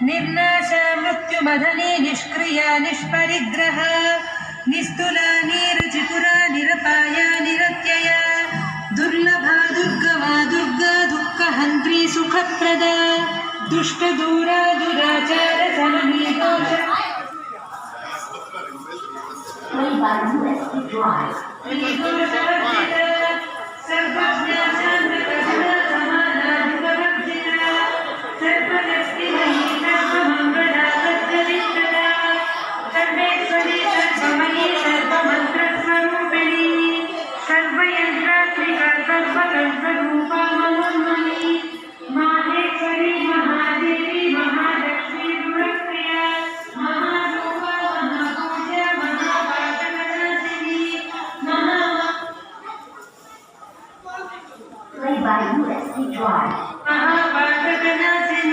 ನಿರ್ನಾಶ ಮೃತ್ಯುಮಧನಿ ನಿಷ್ಕ್ರಿಯ ನಿಷ್ಪರಿಗ್ರಹ ನಿಸ್ತುಲ ನೀರುಚಿಪುರ ನಿರಪಾಯ ನಿರತ್ಯಯ ದುರ್ಲಭ ದುರ್ಗಮ ದುರ್ಗಾ ದುಃಖ ಹಂತ್ರಿ ಸುಖಪ್ರದ ದುಷ್ಟ ದೂರ ದುರಾಚಾರ ಸಮನಿ ದೋಷ ಸರ್ವಜ್ಞ ಚಂದ್ರ